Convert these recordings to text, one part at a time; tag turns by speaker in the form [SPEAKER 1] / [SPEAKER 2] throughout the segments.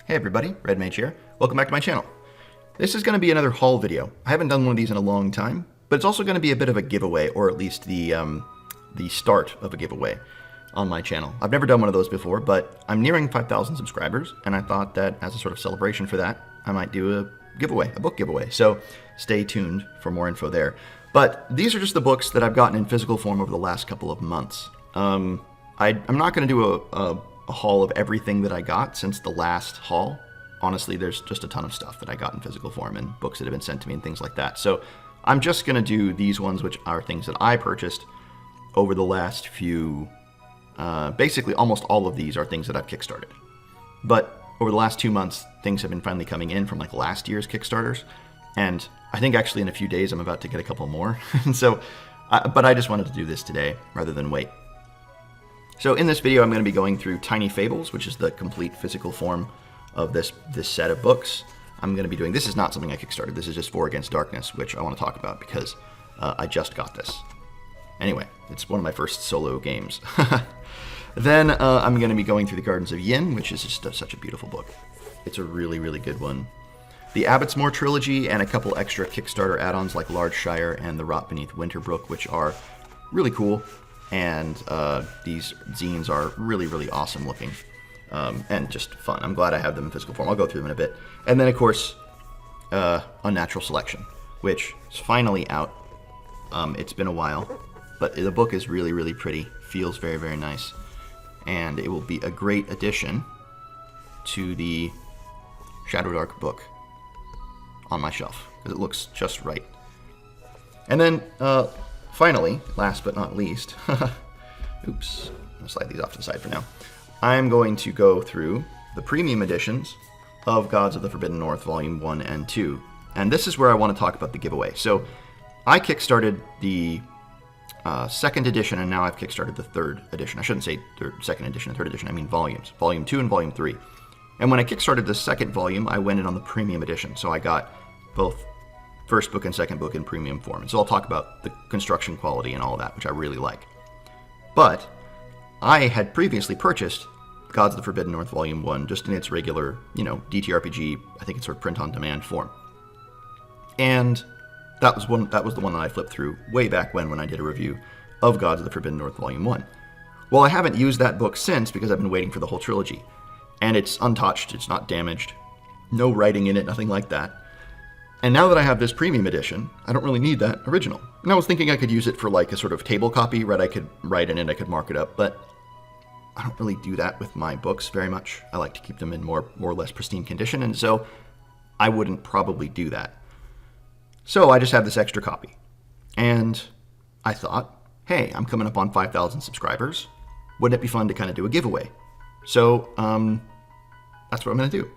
[SPEAKER 1] Hey everybody, Red Mage here. Welcome back to my channel. This is going to be another haul video. I haven't done one of these in a long time, but it's also going to be a bit of a giveaway, or at least the start of a giveaway on my channel. I've never done one of those before, but I'm nearing 5,000 subscribers, and I thought that as a sort of celebration for that, I might do a giveaway, a book giveaway. So stay tuned for more info there. But these are just the books that I've gotten in physical form over the last couple of months. I'm not going to do a haul of everything that I got since the last haul. Honestly, there's just a ton of stuff that I got in physical form and books that have been sent to me and things like that. So I'm just going to do these ones, which are things that I purchased over the last few, basically almost all of these are things that I've kickstarted. But over the last 2 months, things have been finally coming in from like last year's Kickstarters. And I think actually in a few days, I'm about to get a couple more. So, but I just wanted to do this today rather than wait. So in this video, I'm going to be going through Tiny Fables, which is the complete physical form of this set of books. I'm going to be doing, this is not something I kickstarted, this is just For Against Darkness, which I want to talk about because I just got this. Anyway, it's one of my first solo games. Then I'm going to be going through The Gardens of Yin, which is just such a beautiful book. It's a really, really good one. The Abbot's Trilogy and a couple extra Kickstarter add-ons like Largshire and the Rot Beneath Winterbrook, which are really cool. And these zines are really, really awesome looking and just fun. I'm glad I have them in physical form. I'll go through them in a bit. And then, of course, Unnatural Selection, which is finally out. It's been a while, but the book is really, really pretty. Feels very, very nice. And it will be a great addition to the Shadow Dark book on my shelf, because it looks just right. And then, finally, last but not least, oops, I'm going to slide these off to the side for now. I'm going to go through the premium editions of Gods of the Forbidden North, Volume 1 and 2. And this is where I want to talk about the giveaway. So I kickstarted the second edition, and now I've kickstarted the third edition. I shouldn't say second edition and third edition, I mean volumes. Volume 2 and Volume 3. And when I kickstarted the second volume, I went in on the premium edition. So I got both first book and second book in premium form. And so I'll talk about the construction quality and all of that, which I really like. But I had previously purchased Gods of the Forbidden North Volume 1 just in its regular, DTRPG, I think it's sort of print-on-demand form. And that was the one that I flipped through way back when I did a review of Gods of the Forbidden North Volume 1. Well, I haven't used that book since because I've been waiting for the whole trilogy. And it's untouched, it's not damaged, no writing in it, nothing like that. And now that I have this premium edition, I don't really need that original. And I was thinking I could use it for like a sort of table copy, right? I could write in it, I could mark it up, but I don't really do that with my books very much. I like to keep them in more or less pristine condition, and so I wouldn't probably do that. So I just have this extra copy. And I thought, hey, I'm coming up on 5,000 subscribers. Wouldn't it be fun to kind of do a giveaway? So that's what I'm going to do.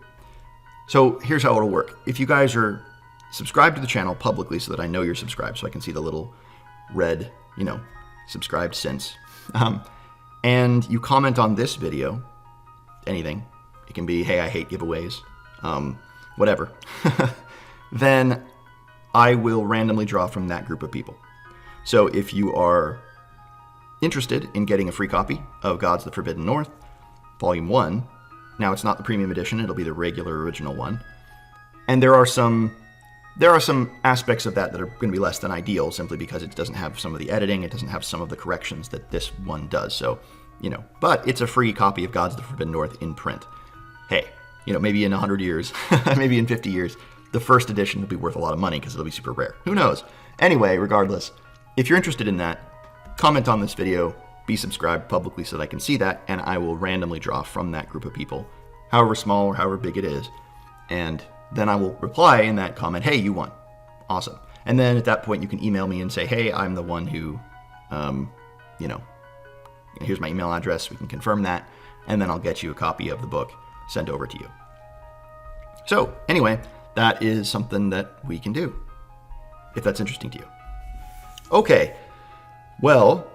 [SPEAKER 1] So here's how it'll work. If you guys are subscribed to the channel publicly so that I know you're subscribed, so I can see the little red, subscribed since. And you comment on this video, anything. It can be, hey, I hate giveaways, whatever. Then I will randomly draw from that group of people. So if you are interested in getting a free copy of Gods of the Forbidden North, Volume 1, now it's not the premium edition, it'll be the regular original one. And there are some aspects of that that are going to be less than ideal simply because it doesn't have some of the editing, it doesn't have some of the corrections that this one does. So, but it's a free copy of Gods of the Forbidden North in print. Hey, maybe in 100 years, maybe in 50 years, the first edition will be worth a lot of money because it'll be super rare. Who knows? Anyway, regardless, if you're interested in that, comment on this video, be subscribed publicly so that I can see that, and I will randomly draw from that group of people, however small or however big it is, and then I will reply in that comment, hey, you won. Awesome. And then at that point, you can email me and say, hey, I'm the one who, here's my email address. We can confirm that. And then I'll get you a copy of the book sent over to you. So anyway, that is something that we can do, if that's interesting to you. Okay, well,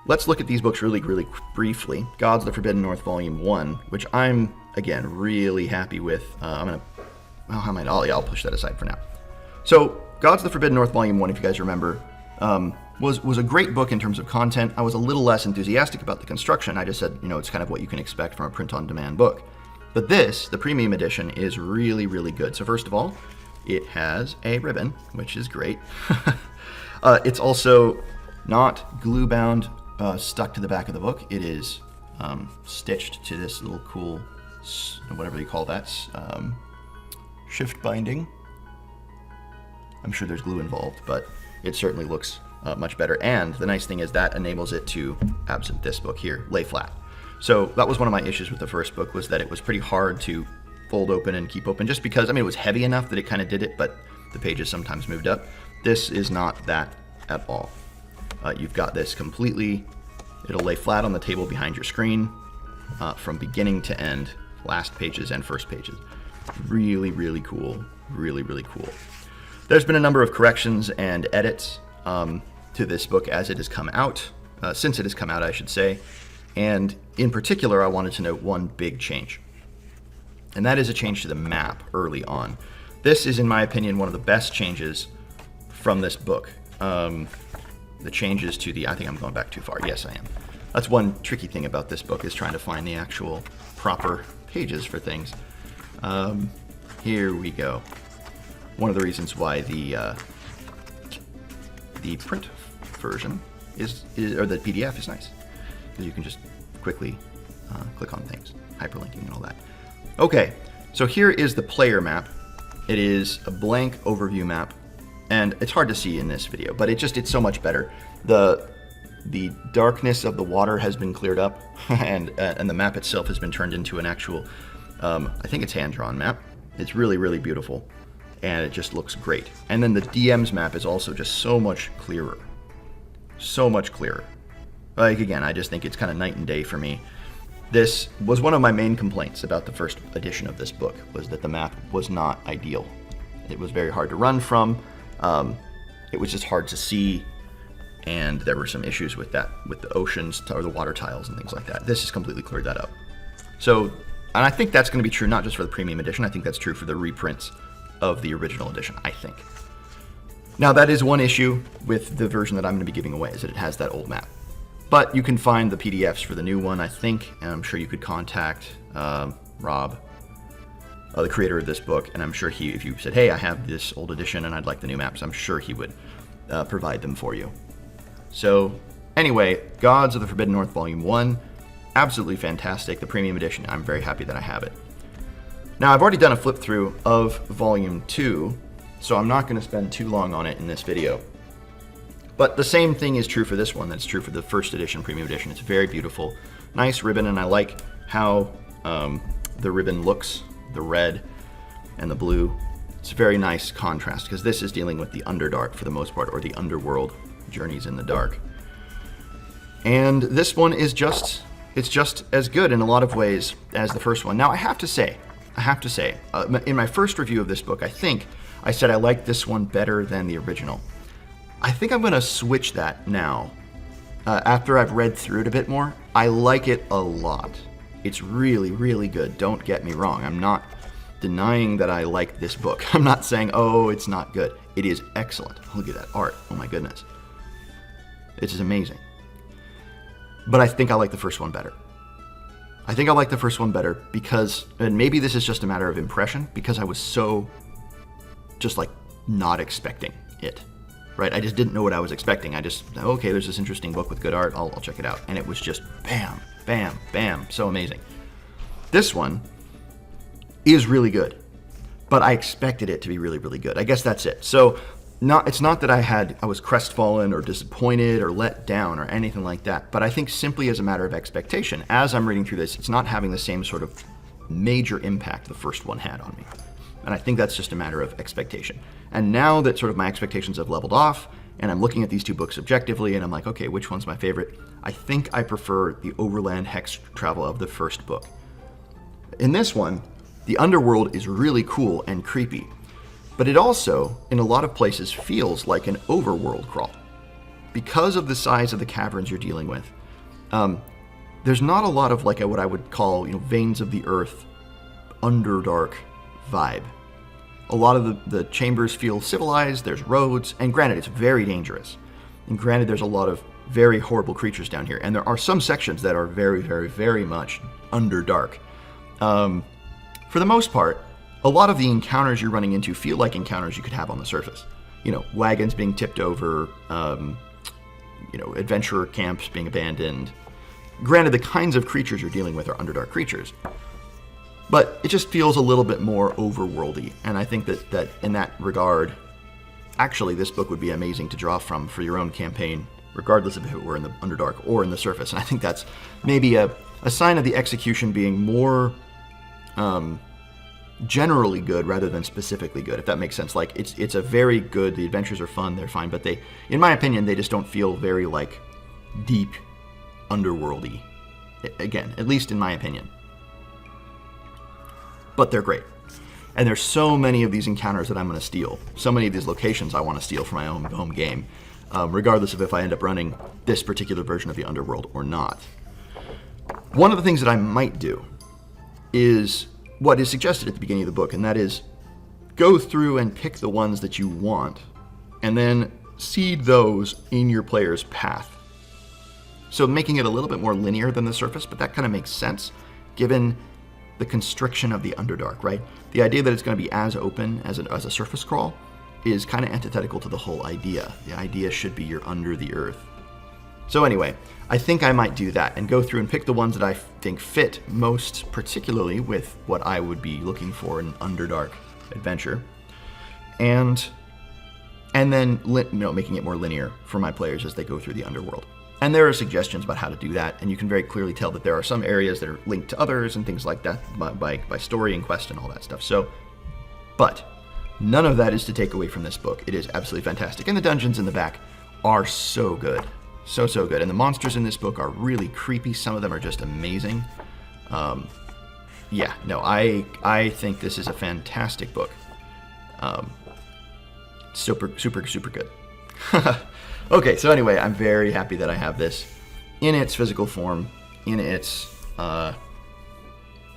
[SPEAKER 1] let's look at these books really, really briefly. Gods of the Forbidden North Volume 1, which I'm, again, really happy with. I'll push that aside for now. So, Gods of the Forbidden North Volume 1, if you guys remember, was a great book in terms of content. I was a little less enthusiastic about the construction. I just said, it's kind of what you can expect from a print-on-demand book. But this, the premium edition, is really, really good. So first of all, it has a ribbon, which is great. It's also not glue bound, stuck to the back of the book. It is stitched to this little cool, whatever you call that, shift binding. I'm sure there's glue involved, but it certainly looks much better. And the nice thing is that enables it to, absent this book here, lay flat. So that was one of my issues with the first book, was that it was pretty hard to fold open and keep open, just because, I mean, it was heavy enough that it kind of did it, but the pages sometimes moved up. This is not that at all. You've got this completely, it'll lay flat on the table behind your screen from beginning to end, last pages and first pages. Really, really cool. Really, really cool. There's been a number of corrections and edits to this book as it has come out, since it has come out, I should say. And in particular, I wanted to note one big change. And that is a change to the map early on. This is, in my opinion, one of the best changes from this book. The changes to the, I think I'm going back too far. Yes, I am. That's one tricky thing about this book, is trying to find the actual proper pages for things. Here we go. One of the reasons why the print version or the PDF is nice, because you can just quickly click on things, hyperlinking and all that. Okay, so here is the player map. It is a blank overview map, and it's hard to see in this video, but it's so much better. The darkness of the water has been cleared up, and the map itself has been turned into an actual, I think it's hand-drawn map. It's really, really beautiful, and it just looks great. And then the DM's map is also just so much clearer. So much clearer. Like, again, I just think it's kind of night and day for me. This was one of my main complaints about the first edition of this book, was that the map was not ideal. It was very hard to run from. It was just hard to see, and there were some issues with that, with the oceans or the water tiles and things like that. This has completely cleared that up. So, and I think that's going to be true not just for the premium edition. I think that's true for the reprints of the original edition, I think. Now, that is one issue with the version that I'm going to be giving away, is that it has that old map. But you can find the PDFs for the new one, I think, and I'm sure you could contact Rob, the creator of this book, and I'm sure if you said, hey, I have this old edition and I'd like the new maps, I'm sure he would provide them for you. So, anyway, Gods of the Forbidden North Volume 1, absolutely fantastic. The premium edition, I'm very happy that I have it. Now, I've already done a flip through of Volume 2, so I'm not going to spend too long on it in this video. But the same thing is true for this one that's true for the first edition, premium edition. It's very beautiful. Nice ribbon, and I like how the ribbon looks, the red and the blue. It's a very nice contrast, because this is dealing with the Underdark for the most part, or the Underworld, Journeys in the Dark. And this one is it's just as good in a lot of ways as the first one. Now, I have to say, in my first review of this book, I think I said I liked this one better than the original. I think I'm going to switch that now. After I've read through it a bit more, I like it a lot. It's really, really good. Don't get me wrong. I'm not denying that I like this book. I'm not saying, oh, it's not good. It is excellent. Look at that art. Oh my goodness. It is amazing. But I think I like the first one better. I think I like the first one better because, and maybe this is just a matter of impression, because I was so just like not expecting it. Right? I just didn't know what I was expecting. I just, okay, there's this interesting book with good art. I'll check it out. And it was just bam, bam, bam. So amazing. This one is really good, but I expected it to be really, really good. I guess that's it. So it's not that I was crestfallen or disappointed or let down or anything like that, but I think simply as a matter of expectation, as I'm reading through this, it's not having the same sort of major impact the first one had on me. And I think that's just a matter of expectation. And now that sort of my expectations have leveled off, and I'm looking at these two books objectively, and I'm like, okay, which one's my favorite? I think I prefer the overland hex travel of the first book. In this one, the underworld is really cool and creepy, but it also, in a lot of places, feels like an overworld crawl. Because of the size of the caverns you're dealing with, there's not a lot of like what I would call, veins of the earth, underdark vibe. A lot of the chambers feel civilized, there's roads, and granted, it's very dangerous. And granted, there's a lot of very horrible creatures down here, and there are some sections that are very, very, very much underdark. for the most part, a lot of the encounters you're running into feel like encounters you could have on the surface. You know, wagons being tipped over, you know, adventurer camps being abandoned. Granted, the kinds of creatures you're dealing with are Underdark creatures, but it just feels a little bit more overworldy, and I think that in that regard, actually, this book would be amazing to draw from for your own campaign, regardless of if it were in the Underdark or in the surface. And I think that's maybe a sign of the execution being more generally good rather than specifically good, if that makes sense. Like, it's a very good, the adventures are fun, they're fine, but they, in my opinion, they just don't feel very, like, deep, underworldy. Again, at least in my opinion. But they're great. And there's so many of these encounters that I'm going to steal. So many of these locations I want to steal for my own home game, regardless of if I end up running this particular version of the Underworld or not. One of the things that I might do is what is suggested at the beginning of the book, and that is go through and pick the ones that you want, and then seed those in your player's path. So making it a little bit more linear than the surface, but that kind of makes sense, given the constriction of the Underdark, right? The idea that it's going to be as open as a surface crawl is kind of antithetical to the whole idea. The idea should be you're under the earth. So anyway, I think I might do that and go through and pick the ones that I think fit most particularly with what I would be looking for in an Underdark adventure, and then making it more linear for my players as they go through the Underworld. And there are suggestions about how to do that, and you can very clearly tell that there are some areas that are linked to others and things like that by story and quest and all that stuff. So, but none of that is to take away from this book. It is absolutely fantastic, and the dungeons in the back are so good. So good. And the monsters in this book are really creepy. Some of them are just amazing. Yeah, no, I think this is a fantastic book. Super good. Okay, so anyway, I'm very happy that I have this in its physical form, in its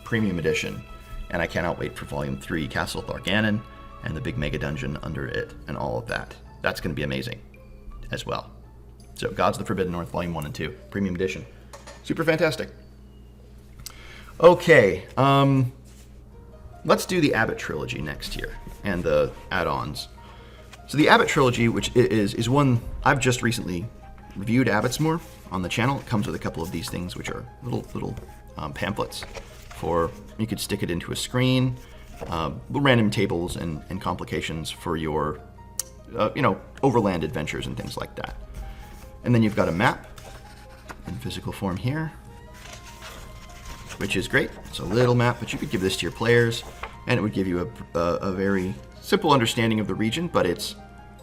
[SPEAKER 1] premium edition, and I cannot wait for Volume 3, Castle Tharganon, and the big mega dungeon under it, and all of that. That's going to be amazing as well. So, Gods of the Forbidden North, Volume 1 and 2, Premium Edition. Super fantastic. Okay, let's do the Abbot Trilogy next here, and the add-ons. So the Abbot Trilogy, which is one I've just recently reviewed Abbots more on the channel. It comes with a couple of these things, which are little pamphlets for, you could stick it into a screen, random tables and complications for your, overland adventures and things like that. And then you've got a map in physical form here, which is great. It's a little map, but you could give this to your players, and it would give you a very simple understanding of the region, but it's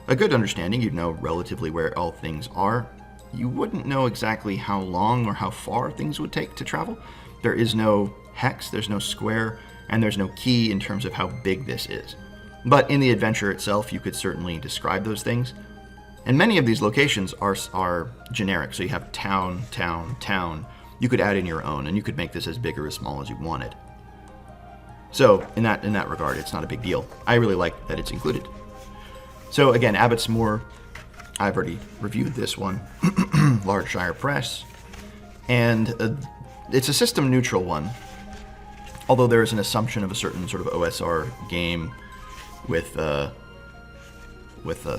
[SPEAKER 1] a good understanding. You'd know relatively where all things are. You wouldn't know exactly how long or how far things would take to travel. There is no hex, there's no square, and there's no key in terms of how big this is. But in the adventure itself, you could certainly describe those things. And many of these locations are generic, so you have town, town, town. You could add in your own, and you could make this as big or as small as you wanted. So in that regard, it's not a big deal. I really like that it's included. So again, Abbot's Moor, I've already reviewed this one, Largshire Press, and it's a system neutral one, although there is an assumption of a certain sort of OSR game with a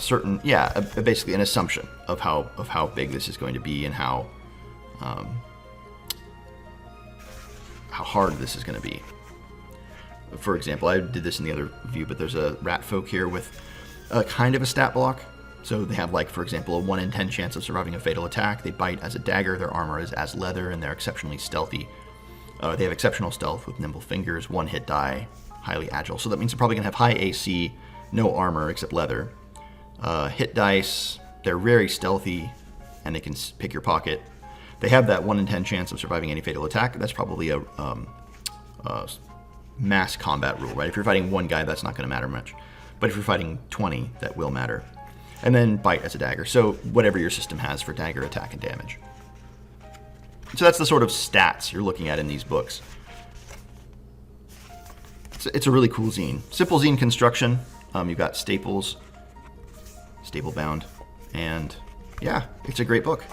[SPEAKER 1] certain, basically an assumption of how big this is going to be and how hard this is going to be. For example, I did this in the other review, but there's a rat folk here with a kind of a stat block. So they have, like, for example, a 1 in 10 chance of surviving a fatal attack. They bite as a dagger, their armor is as leather, and they're exceptionally stealthy. They have exceptional stealth with nimble fingers, 1-hit die, highly agile. So that means they're probably going to have high AC, no armor except leather. Hit dice, they're very stealthy, and they can pick your pocket. They have that 1 in 10 chance of surviving any fatal attack. That's probably a mass combat rule, right? If you're fighting one guy, that's not going to matter much. But if you're fighting 20, that will matter. And then bite as a dagger. So whatever your system has for dagger attack and damage. So that's the sort of stats you're looking at in these books. It's a really cool zine. Simple zine construction. You've got staples, staple bound, and yeah, it's a great book.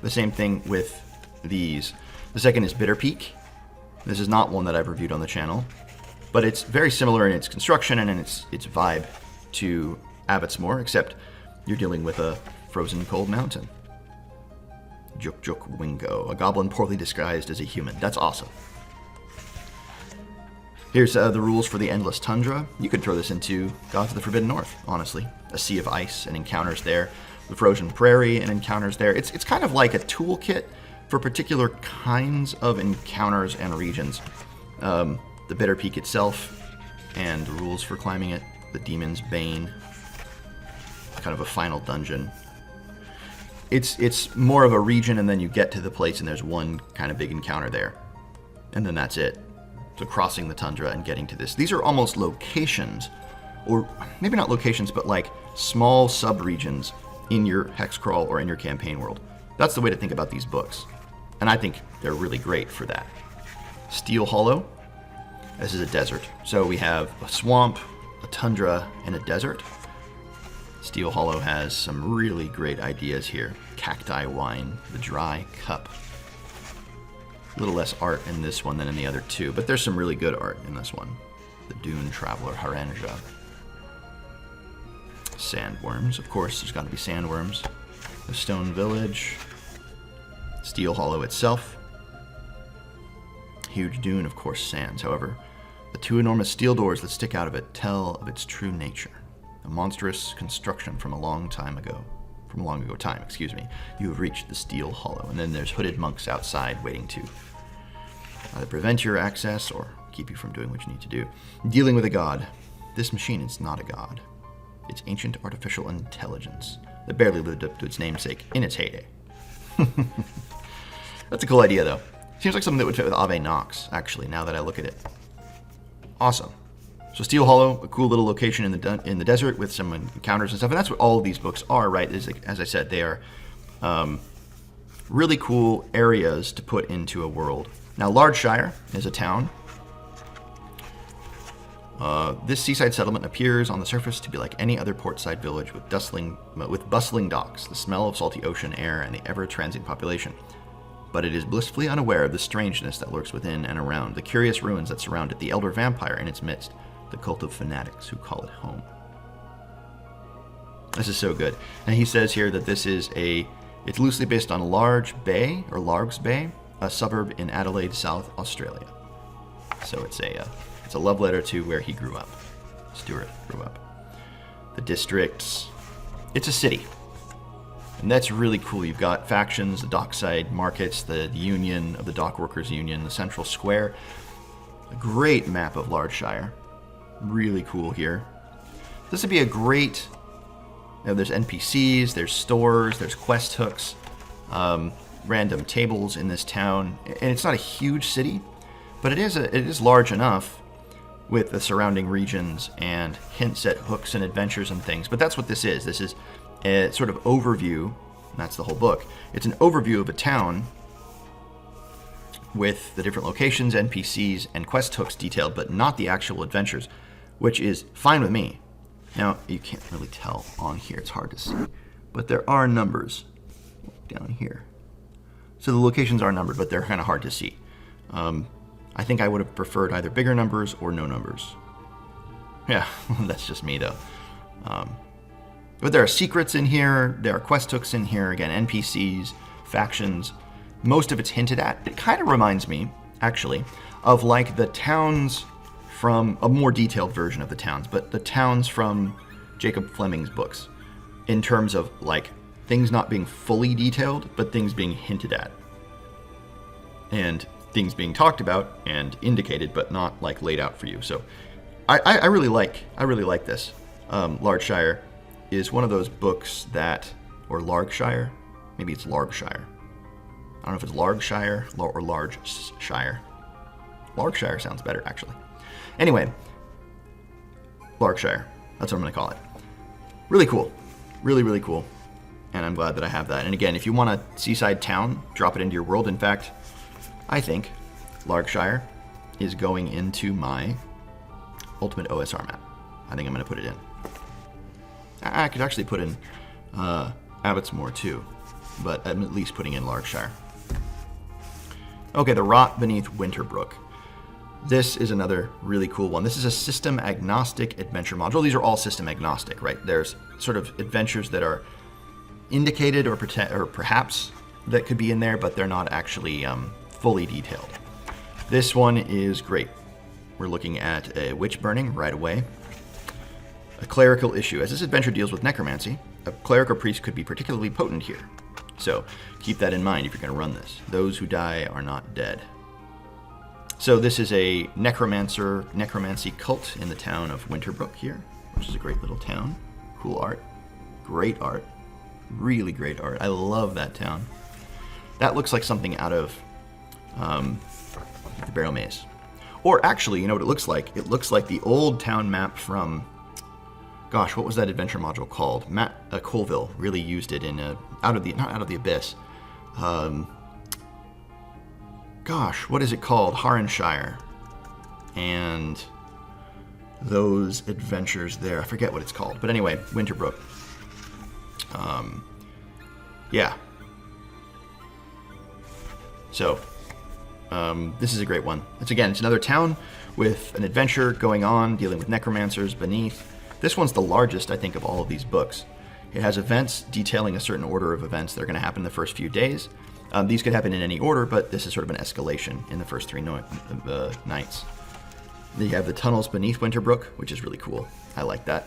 [SPEAKER 1] The same thing with these. The second is Bitter Peak. This is not one that I've reviewed on the channel, but it's very similar in its construction and in its vibe to Abbot's Moor, except you're dealing with a frozen cold mountain. Juk Juk Wingo, a goblin poorly disguised as a human. That's awesome. Here's the rules for the Endless Tundra. You could throw this into Gods of the Forbidden North, honestly. A sea of ice and encounters there. The Frozen Prairie and encounters there. It's kind of like a toolkit for particular kinds of encounters and regions. The Bitter Peak itself and the rules for climbing it. The Demon's Bane. Kind of a final dungeon. It's more of a region, and then you get to the place and there's one kind of big encounter there. And then that's it. So crossing the tundra and getting to this. These are almost locations, or maybe not locations, but like small sub-regions in your hex crawl or in your campaign world. That's the way to think about these books. And I think they're really great for that. Steel Hollow. This is a desert. So we have a swamp, a tundra, and a desert. Steel Hollow has some really great ideas here. Cacti Wine, the Dry Cup. A little less art in this one than in the other two, but there's some really good art in this one. The Dune Traveler, Haranja. Sandworms, of course, there's got to be sandworms. The Stone Village. Steel Hollow itself. Huge dune, of course, sands. However, the two enormous steel doors that stick out of it tell of its true nature. A monstrous construction from a long ago time, you have reached the Steel Hollow. And then there's hooded monks outside waiting to either prevent your access or keep you from doing what you need to do. Dealing with a god. This machine is not a god. It's ancient artificial intelligence that barely lived up to its namesake in its heyday. That's a cool idea, though. Seems like something that would fit with Ave Nox, actually, now that I look at it. Awesome. So Steel Hollow, a cool little location in the desert with some encounters and stuff, and that's what all of these books are, right? As I said, they are really cool areas to put into a world. Now, Largshire is a town. This seaside settlement appears on the surface to be like any other portside village with bustling docks, the smell of salty ocean air, and the ever-transient population. But it is blissfully unaware of the strangeness that lurks within and around, the curious ruins that surround it, the elder vampire in its midst, the cult of fanatics who call it home. This is so good. And he says here that it's loosely based on Largs Bay, a suburb in Adelaide, South Australia. So it's a love letter to where he grew up. Stuart grew up. The districts. It's a city. And that's really cool. You've got factions, the dockside markets, the union of the dock workers union, the central square. A great map of Largshire. Really cool here. This would be a great... there's NPCs, there's stores, there's quest hooks, random tables in this town. And it's not a huge city, but it is large enough with the surrounding regions and hints at hooks and adventures and things. But that's what this is. This is a sort of overview, and that's the whole book. It's an overview of a town with the different locations, NPCs, and quest hooks detailed, but not the actual adventures, which is fine with me. Now, you can't really tell on here. It's hard to see. But there are numbers down here. So the locations are numbered, but they're kind of hard to see. I think I would have preferred either bigger numbers or no numbers. Yeah, that's just me, though. But there are secrets in here. There are quest hooks in here. Again, NPCs, factions. Most of it's hinted at. It kind of reminds me, actually, of like the towns from a more detailed version of the towns, but the towns from Jacob Fleming's books, in terms of like things not being fully detailed, but things being hinted at, and things being talked about and indicated, but not like laid out for you. So, I really like this. Largshire is one of those books that, or Largshire, maybe it's Largshire. I don't know if it's Largshire or Largeshire. Largshire sounds better, actually. Anyway, Largshire. That's what I'm going to call it. Really cool. Really, really cool. And I'm glad that I have that. And again, if you want a seaside town, drop it into your world. In fact, I think Largshire is going into my Ultimate OSR map. I think I'm going to put it in. I could actually put in Abbot's Moor too, but I'm at least putting in Largshire. Okay, the Rot Beneath Winterbrook. This is another really cool one. This is a system agnostic adventure module. These are all system agnostic, right? There's sort of adventures that are indicated or perhaps that could be in there, but they're not actually fully detailed. This one is great. We're looking at a witch burning right away. A clerical issue. As this adventure deals with necromancy, a cleric or priest could be particularly potent here. So keep that in mind if you're going to run this. Those who die are not dead. So this is a necromancy cult in the town of Winterbook here, which is a great little town. Cool art. Great art. Really great art. I love that town. That looks like something out of the Barrow Maze. Or actually, you know what it looks like? It looks like the old town map from, gosh, what was that adventure module called? Matt Colville really used it in not out of the Abyss. Gosh, what is it called? Harenshire. And those adventures there. I forget what it's called. But anyway, Winterbrook. Yeah. So, this is a great one. It's another town with an adventure going on, dealing with necromancers beneath. This one's the largest, I think, of all of these books. It has events detailing a certain order of events that are going to happen the first few days. These could happen in any order, but this is sort of an escalation in the first 3 nights. Then you have the tunnels beneath Winterbrook, which is really cool. I like that.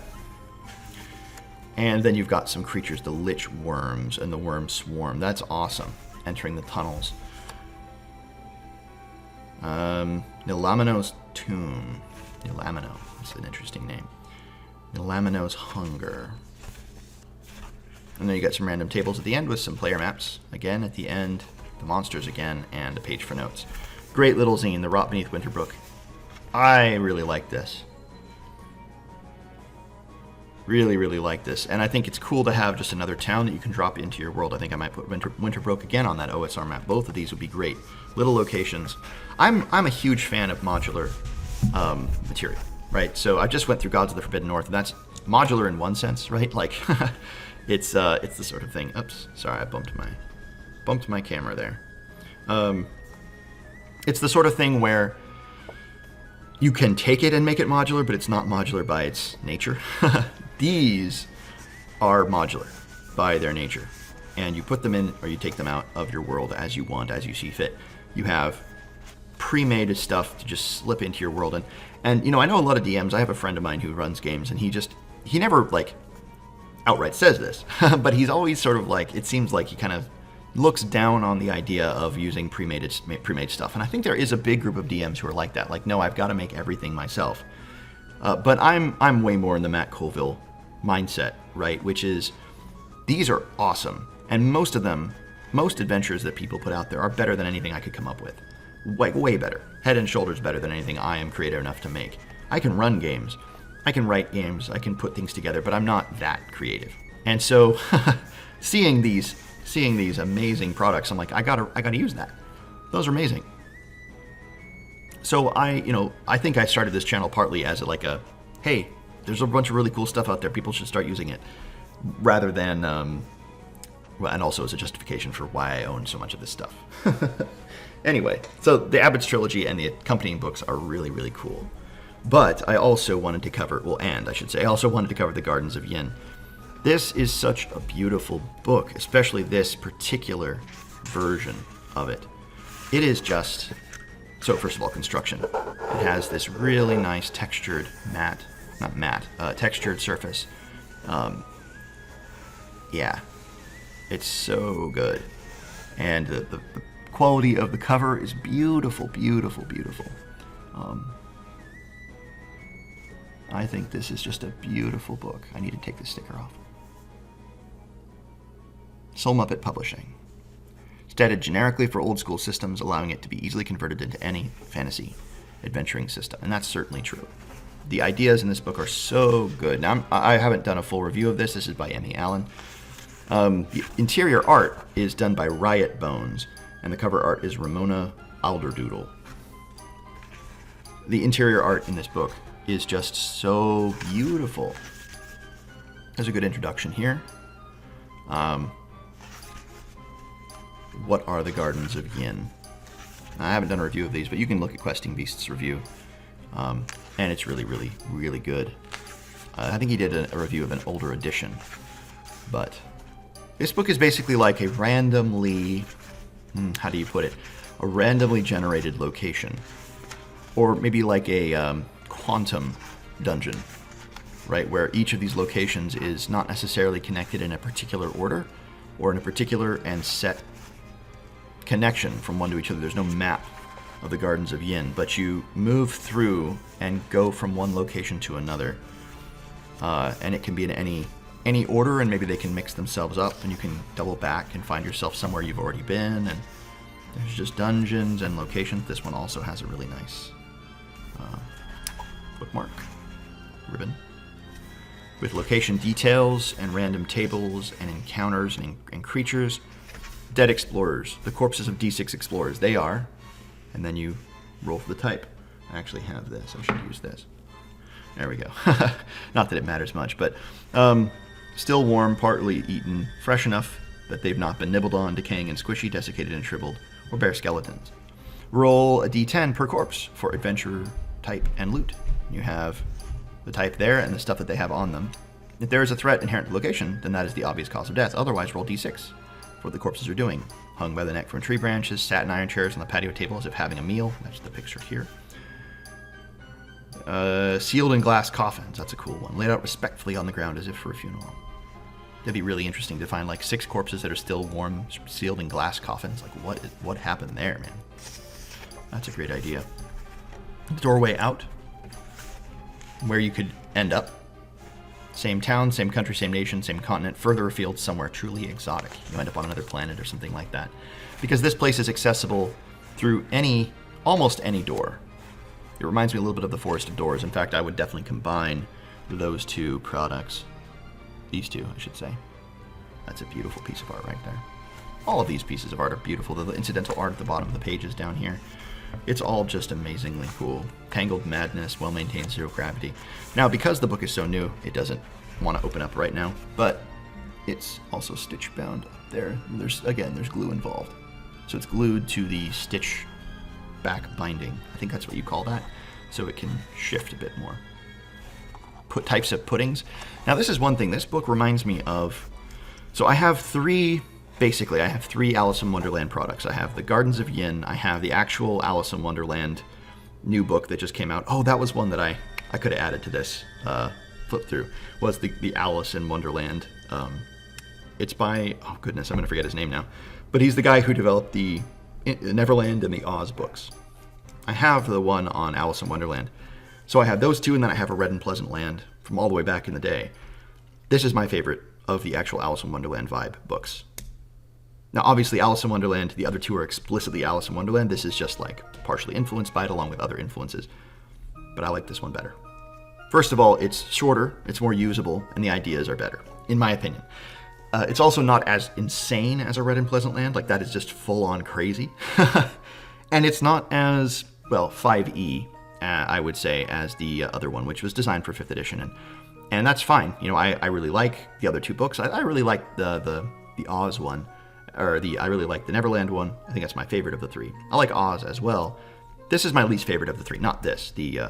[SPEAKER 1] And then you've got some creatures, the lich worms and the worm swarm. That's awesome. Entering the tunnels. Nilamino's tomb. Nilamino. That's an interesting name. Nilamino's hunger. And then you got some random tables at the end with some player maps. Again, at the end, the monsters again, and a page for notes. Great little zine, the Rot Beneath Winterbrook. I really like this. Really, really like this. And I think it's cool to have just another town that you can drop into your world. I think I might put Winterbrook again on that OSR map. Both of these would be great. Little locations. I'm a huge fan of modular material, right? So I just went through Gods of the Forbidden North, and that's modular in one sense, right? Like, it's the sort of thing. Oops, sorry, I bumped my camera there. It's the sort of thing where you can take it and make it modular, but it's not modular by its nature. These are modular by their nature. And you put them in or you take them out of your world as you want, as you see fit. You have pre-made stuff to just slip into your world. And you know, I know a lot of DMs. I have a friend of mine who runs games, and he never like outright says this, but he's always sort of like, it seems like he kind of looks down on the idea of using pre-made stuff. And I think there is a big group of DMs who are like that. Like, no, I've got to make everything myself. But I'm way more in the Matt Colville mindset, right? Which is, these are awesome. And most adventures that people put out there are better than anything I could come up with. Like, way better. Head and shoulders better than anything I am creative enough to make. I can run games. I can write games. I can put things together, but I'm not that creative. And so seeing these amazing products, I'm like, I gotta use that. Those are amazing. So I think I started this channel partly as hey, there's a bunch of really cool stuff out there. People should start using it, rather than, and also as a justification for why I own so much of this stuff. Anyway, so the Abbot's Trilogy and the accompanying books are really, really cool. But I also wanted to cover, I also wanted to cover the Gardens of Yin. This is such a beautiful book, especially this particular version of it. It is just, so first of all, construction. It has this really nice textured textured surface. Yeah, it's so good. And the quality of the cover is beautiful, beautiful, beautiful. I think this is just a beautiful book. I need to take this sticker off. Soul Muppet Publishing. Stated generically for old school systems, allowing it to be easily converted into any fantasy adventuring system. And that's certainly true. The ideas in this book are so good. Now, I haven't done a full review of this. This is by Emmy Allen. The interior art is done by Riot Bones, and the cover art is Ramona Alderdoodle. The interior art in this book is just so beautiful. There's a good introduction here. What are the Gardens of Yin? I haven't done a review of these, but you can look at Questing Beast's review, and it's really, really, really good. I think he did a review of an older edition, but this book is basically like a randomly, how do you put it, a randomly generated location, or maybe like a quantum dungeon, right, where each of these locations is not necessarily connected in a particular order or in a particular and set connection from one to each other. There's no map of the Gardens of Yin, but you move through and go from one location to another, and it can be in any order, and maybe they can mix themselves up, and you can double back and find yourself somewhere you've already been, and there's just dungeons and locations. This one also has a really nice bookmark ribbon with location details and random tables and encounters and creatures. Dead explorers, the corpses of D6 explorers, they are, and then you roll for the type. I actually have this. I should use this. There we go. Not that it matters much, but still warm, partly eaten, fresh enough that they've not been nibbled on, decaying and squishy, desiccated and shriveled, or bare skeletons. Roll a d10 per corpse for adventure, type, and loot. You have the type there and the stuff that they have on them. If there is a threat inherent to the location, then that is the obvious cause of death. Otherwise, roll d6 for what the corpses are doing. Hung by the neck from tree branches, sat in iron chairs on the patio table as if having a meal. That's the picture here. Sealed in glass coffins. That's a cool one. Laid out respectfully on the ground as if for a funeral. That'd be really interesting to find like 6 corpses that are still warm, sealed in glass coffins. Like what happened there, man? That's a great idea. Doorway out, where you could end up. Same town, same country, same nation, same continent, further afield, somewhere truly exotic. You end up on another planet or something like that. Because this place is accessible through almost any door. It reminds me a little bit of the Forest of Doors. In fact, I would definitely combine those two products. These two, I should say. That's a beautiful piece of art right there. All of these pieces of art are beautiful. The incidental art at the bottom of the pages down here. It's all just amazingly cool. Tangled madness, well-maintained zero gravity. Now, because the book is so new, it doesn't want to open up right now, but it's also stitch bound up there. There's glue involved. So it's glued to the stitch back binding. I think that's what you call that. So it can shift a bit more. Types of puddings. Now, this is one thing. This book reminds me of... So I have three Alice in Wonderland products. I have the Gardens of Yin. I have the actual Alice in Wonderland new book that just came out. Oh, that was one that I could have added to this flip through. Was the Alice in Wonderland. It's by, oh goodness, I'm going to forget his name now. But he's the guy who developed the Neverland and the Oz books. I have the one on Alice in Wonderland. So I have those two, and then I have A Red and Pleasant Land from all the way back in the day. This is my favorite of the actual Alice in Wonderland vibe books. Now, obviously, Alice in Wonderland, the other two are explicitly Alice in Wonderland. This is just like partially influenced by it along with other influences. But I like this one better. First of all, it's shorter, it's more usable, and the ideas are better, in my opinion. It's also not as insane as A Red and Pleasant Land. Like, that is just full-on crazy. And it's not as, well, 5e, I would say, as the other one, which was designed for 5th edition. And that's fine. You know, I really like the other two books. I really like the Oz one. I really like the Neverland one. I think that's my favorite of the three. I like Oz as well. This is my least favorite of the three. Not this. The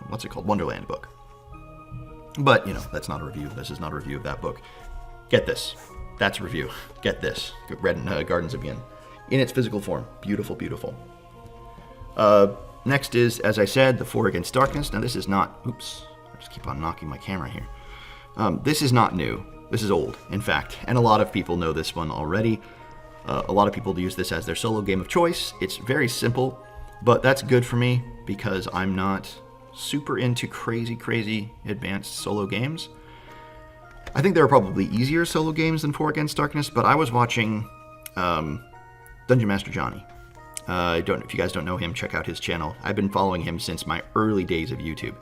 [SPEAKER 1] what's it called? Wonderland book. But, you know, that's not a review. This is not a review of that book. Get this. That's a review. Get this. Gardens of Yin. In its physical form. Beautiful, beautiful. Next is, as I said, The Four Against Darkness. Now, this is not... Oops. I just keep on knocking my camera here. This is not new. This is old, in fact, and a lot of people know this one already. A lot of people use this as their solo game of choice. It's very simple, but that's good for me because I'm not super into crazy advanced solo games. I think there are probably easier solo games than Four Against Darkness, but I was watching Dungeon Master Johnny. If you guys don't know him, check out his channel. I've been following him since my early days of YouTube.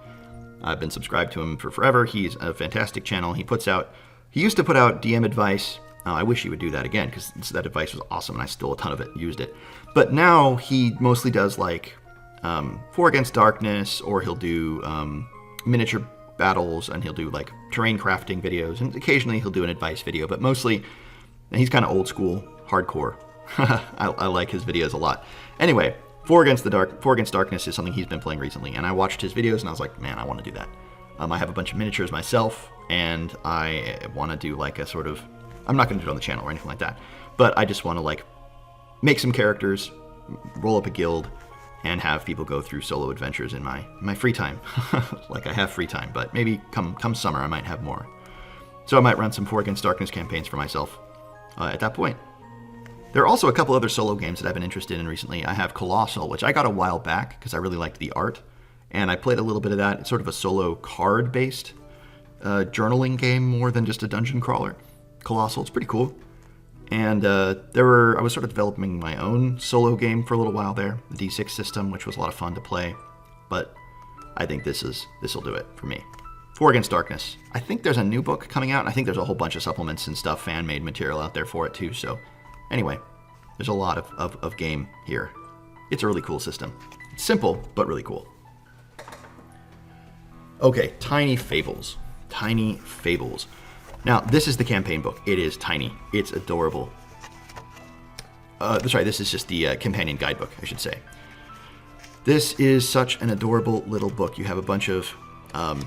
[SPEAKER 1] I've been subscribed to him for forever. He's a fantastic channel. He used to put out DM advice. I wish he would do that again because that advice was awesome and I stole a ton of it and used it. But now he mostly does like Four Against Darkness, or he'll do miniature battles, and he'll do like terrain crafting videos, and occasionally he'll do an advice video, but mostly he's kind of old school, hardcore I like his videos a lot. Anyway, Four Against Darkness is something he's been playing recently, and I watched his videos and I was like, man, I want to do that. I have a bunch of miniatures myself, and I want to do like a sort of, I'm not going to do it on the channel or anything like that, but I just want to like make some characters, roll up a guild, and have people go through solo adventures in my free time. Like I have free time, but maybe come summer I might have more. So I might run some Four Against Darkness campaigns for myself at that point. There are also a couple other solo games that I've been interested in recently. I have Colossal, which I got a while back because I really liked the art, and I played a little bit of that. It's sort of a solo card-based journaling game more than just a dungeon crawler. Colossal, it's pretty cool. And I was sort of developing my own solo game for a little while there, the D6 system, which was a lot of fun to play. But I think this will do it for me. Four Against Darkness. I think there's a new book coming out, and I think there's a whole bunch of supplements and stuff, fan-made material out there for it too. So anyway, there's a lot of game here. It's a really cool system. It's simple, but really cool. Okay, Tiny Fables. Tiny Fables. Now, this is the campaign book. It is tiny. It's adorable. That's right, this is just the companion guidebook, I should say. This is such an adorable little book. You have a bunch of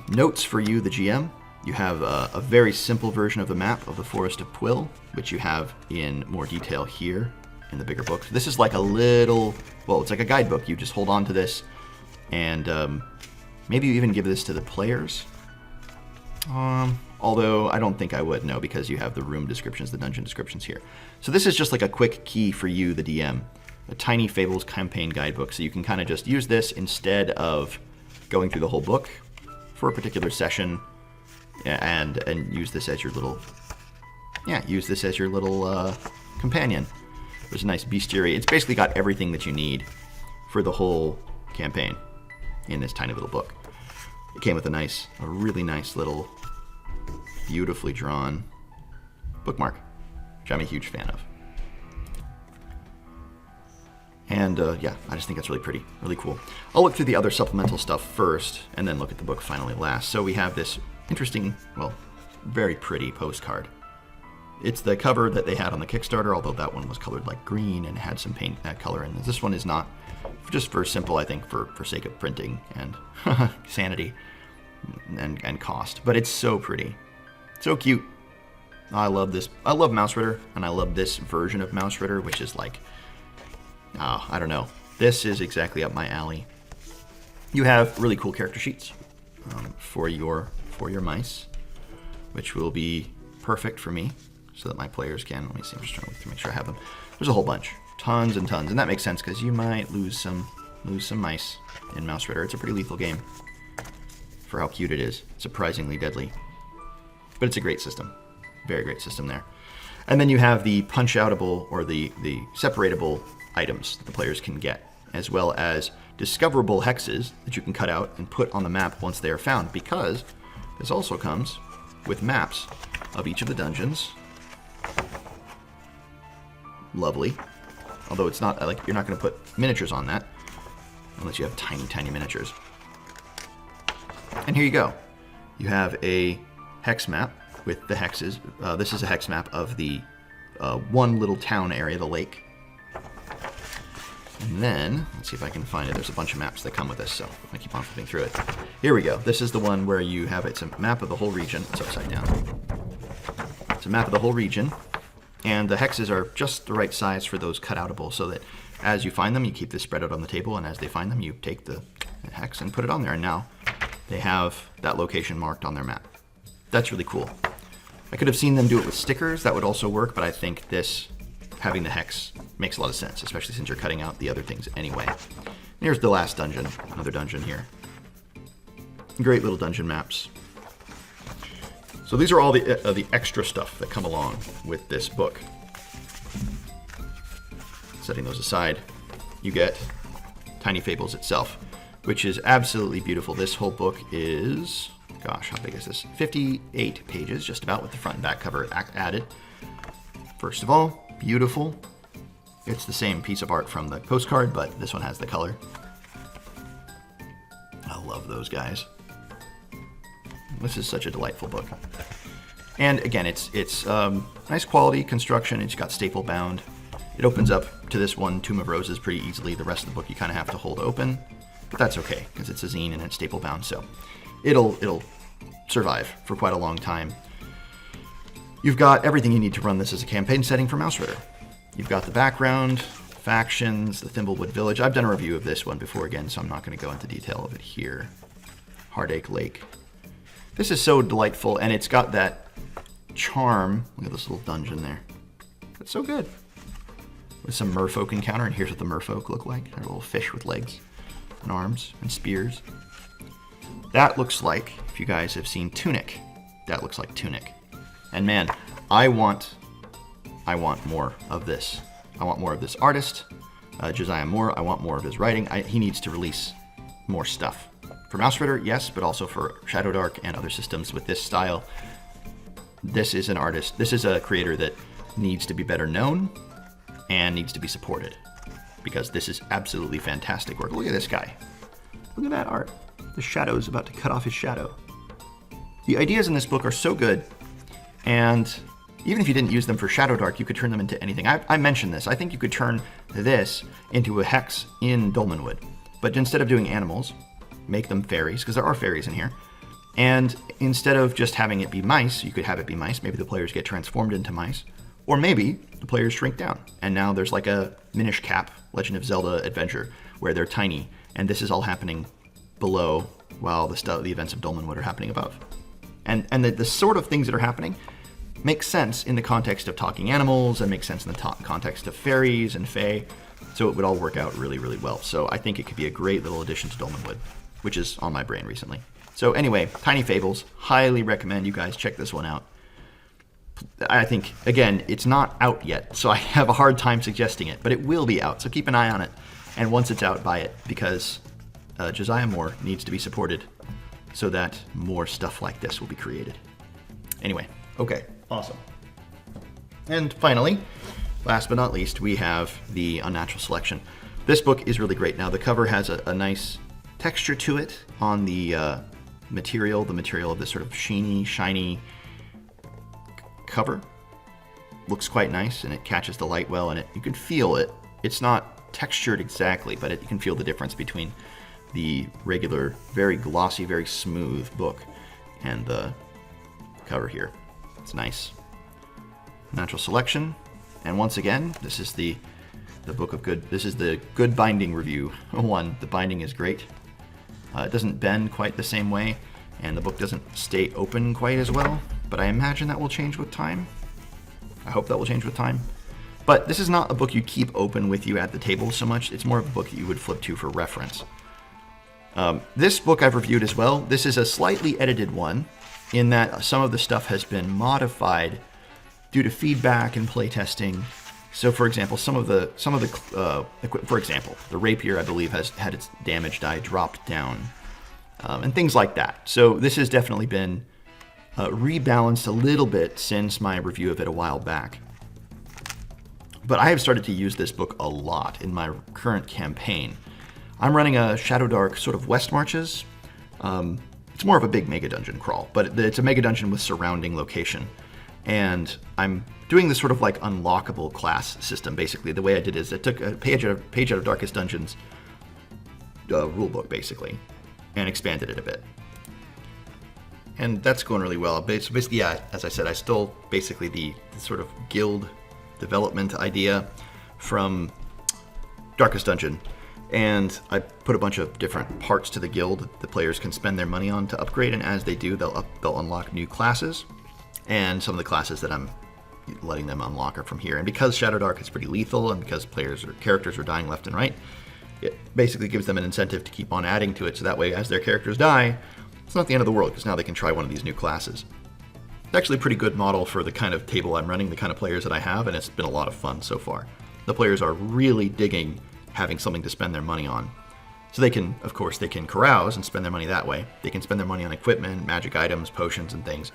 [SPEAKER 1] notes for you, the GM. You have a very simple version of the map of the Forest of Pwyll, which you have in more detail here in the bigger book. This is like a little, well, it's like a guidebook. You just hold on to this, and maybe you even give this to the players. Although I don't think I would, no, because you have the room descriptions, the dungeon descriptions here. So this is just like a quick key for you, the DM, a Tiny Fables campaign guidebook. So you can kind of just use this instead of going through the whole book for a particular session, and use this as your little, companion. There's a nice bestiary. It's basically got everything that you need for the whole campaign in this tiny little book. It came with a really nice little, beautifully drawn bookmark, which I'm a huge fan of. And yeah, I just think that's really pretty, really cool. I'll look through the other supplemental stuff first, and then look at the book finally last. So we have this interesting, well, very pretty postcard. It's the cover that they had on the Kickstarter, although that one was colored like green and had some paint color in it. This one is not, just for simple, I think, for sake of printing and sanity and cost. But it's so pretty. So cute. I love this. I love Mouse Ritter, and I love this version of Mouse Ritter, which is like, I don't know. This is exactly up my alley. You have really cool character sheets for your mice, which will be perfect for me, so that my players can. Let me see. I'm just trying to look to make sure I have them. There's a whole bunch, tons and tons, and that makes sense because you might lose some mice in Mouse Ritter. It's a pretty lethal game for how cute it is. Surprisingly deadly. But it's a great system. Very great system there. And then you have the punch-outable or the separatable items that the players can get, as well as discoverable hexes that you can cut out and put on the map once they are found, because this also comes with maps of each of the dungeons. Lovely. Although it's not, like, you're not going to put miniatures on that, unless you have tiny, tiny miniatures. And here you go. You have a hex map with the hexes. This is a hex map of the one little town area, the lake. And then, let's see if I can find it. There's a bunch of maps that come with this, so I keep on flipping through it. Here we go. This is the one where you have, it's a map of the whole region. It's upside down. It's a map of the whole region, and the hexes are just the right size for those cut-outable, so that as you find them, you keep this spread out on the table, and as they find them, you take the hex and put it on there, and now they have that location marked on their map. That's really cool. I could have seen them do it with stickers. That would also work, but I think this, having the hex, makes a lot of sense, especially since you're cutting out the other things anyway. Here's the last dungeon, another dungeon here. Great little dungeon maps. So these are all the extra stuff that come along with this book. Setting those aside, you get Tiny Fables itself, which is absolutely beautiful. This whole book is, gosh, how big is this? 58 pages, just about, with the front and back cover added. First of all, beautiful. It's the same piece of art from the postcard, but this one has the color. I love those guys. This is such a delightful book. And again, it's nice quality construction. It's got staple bound. It opens up to this one, Tomb of Roses, pretty easily. The rest of the book you kind of have to hold open, but that's okay because it's a zine and it's staple bound, so it'll survive for quite a long time. You've got everything you need to run this as a campaign setting for Mouse Ritter. You've got the background, factions, the Thimblewood Village. I've done a review of this one before again, so I'm not going to go into detail of it here. Heartache Lake. This is so delightful, and it's got that charm. Look at this little dungeon there. It's so good. With some merfolk encounter, and here's what the merfolk look like. They're little fish with legs and arms and spears. That looks like, if you guys have seen Tunic, that looks like Tunic. And man, I want more of this. I want more of this artist, Josiah Moore. I want more of his writing. He needs to release more stuff. For Mouse Ritter, yes, but also for Shadow Dark and other systems with this style. This is an artist, this is a creator that needs to be better known and needs to be supported, because this is absolutely fantastic work. Look at this guy. Look at that art. The shadow's about to cut off his shadow. The ideas in this book are so good, and even if you didn't use them for Shadow Dark, you could turn them into anything. I mentioned this. I think you could turn this into a hex in Dolmenwood, but instead of doing animals, make them fairies, because there are fairies in here. And instead of just having it be mice, you could have it be mice. Maybe the players get transformed into mice. Or maybe the players shrink down, and now there's like a Minish Cap Legend of Zelda adventure where they're tiny, and this is all happening below while the events of Dolmenwood are happening above. And the sort of things that are happening make sense in the context of talking animals, and make sense in the context of fairies and fae, so it would all work out really, really well. So I think it could be a great little addition to Dolmenwood, which is on my brain recently. So anyway, Tiny Fables, highly recommend you guys check this one out. I think, again, it's not out yet, so I have a hard time suggesting it, but it will be out, so keep an eye on it. And once it's out, buy it, because Josiah Moore needs to be supported so that more stuff like this will be created. Anyway, okay, awesome. And finally, last but not least, we have the Unnatural Selection. This book is really great. Now, the cover has a nice texture to it on the material of this sort of shiny cover. Looks quite nice, and it catches the light well, and you can feel it. It's not textured exactly, but you can feel the difference between the regular, very glossy, very smooth book and the cover here. It's nice. Natural Selection, and once again, this is the book of good. This is the good binding review. One, the binding is great. It doesn't bend quite the same way, and the book doesn't stay open quite as well, but I imagine that will change with time. I hope that will change with time. But this is not a book you keep open with you at the table so much. It's more of a book that you would flip to for reference. This book I've reviewed as well. This is a slightly edited one in that some of the stuff has been modified due to feedback and playtesting. So, for example, for example, the rapier, I believe, has had its damage die dropped down, and things like that. So this has definitely been rebalanced a little bit since my review of it a while back. But I have started to use this book a lot in my current campaign. I'm running a Shadow Dark sort of West Marches. It's more of a big mega dungeon crawl, but it's a mega dungeon with surrounding location. And I'm doing this sort of like unlockable class system, basically. The way I did is I took a page out of Darkest Dungeon's rulebook, basically, and expanded it a bit. And that's going really well. So basically, yeah, as I said, I stole basically the sort of guild development idea from Darkest Dungeon. And I put a bunch of different parts to the guild the players can spend their money on to upgrade, and as they do, they'll unlock new classes. And some of the classes that I'm letting them unlock are from here. And because Shadow Dark is pretty lethal, and because characters are dying left and right, it basically gives them an incentive to keep on adding to it, so that way as their characters die, it's not the end of the world, because now they can try one of these new classes. It's actually a pretty good model for the kind of table I'm running, the kind of players that I have, and it's been a lot of fun so far. The players are really digging having something to spend their money on. So they can, of course, they can carouse and spend their money that way. They can spend their money on equipment, magic items, potions, and things.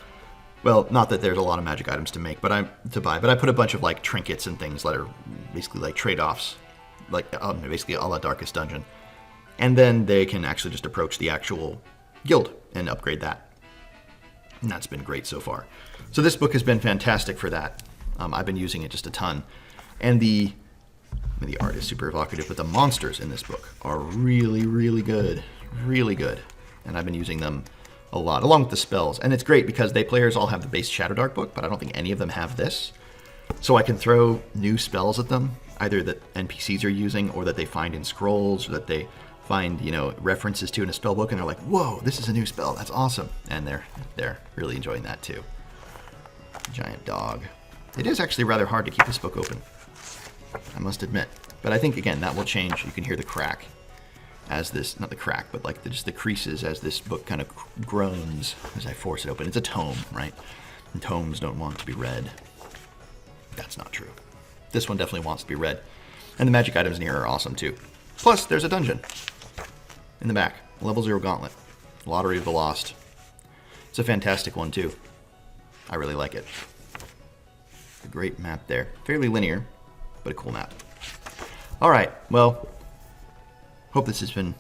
[SPEAKER 1] Well, not that there's a lot of magic items to buy, but I put a bunch of like trinkets and things that are basically like trade-offs, like basically a la Darkest Dungeon. And then they can actually just approach the actual guild and upgrade that. And that's been great so far. So this book has been fantastic for that. I've been using it just a ton. And the I mean, the art is super evocative, but the monsters in this book are really, really good. Really good. And I've been using them a lot, along with the spells. And it's great because players all have the base Shadowdark book, but I don't think any of them have this. So I can throw new spells at them, either that NPCs are using or that they find in scrolls or that they find, you know, references to in a spell book, and they're like, whoa, this is a new spell, that's awesome. And they're really enjoying that too. Giant dog. It is actually rather hard to keep this book open, I must admit. But I think, again, that will change. You can hear the crack as this, not the crack, but like just the creases as this book kind of groans as I force it open. It's a tome, right? And tomes don't want to be read. That's not true. This one definitely wants to be read. And the magic items in here are awesome too. Plus, there's a dungeon in the back. Level 0 gauntlet. Lottery of the Lost. It's a fantastic one too. I really like it. A great map there. Fairly linear, but a cool map. Alright, well, hope this has been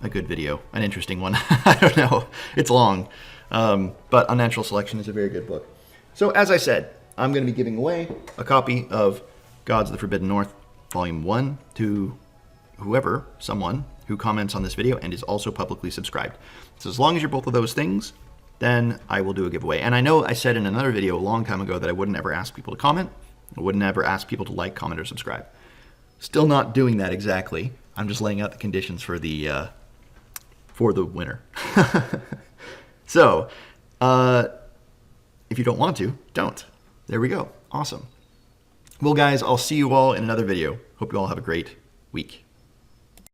[SPEAKER 1] a good video. An interesting one. I don't know. It's long. But Unnatural Selection is a very good book. So, as I said, I'm going to be giving away a copy of Gods of the Forbidden North, Volume 1, to someone who comments on this video and is also publicly subscribed. So as long as you're both of those things, then I will do a giveaway. And I know I said in another video a long time ago that I wouldn't ever ask people to comment. I wouldn't ever ask people to like, comment, or subscribe. Still not doing that exactly. I'm just laying out the conditions for the winner. So, if you don't want to, don't. There we go. Awesome. Well, guys, I'll see you all in another video. Hope you all have a great week.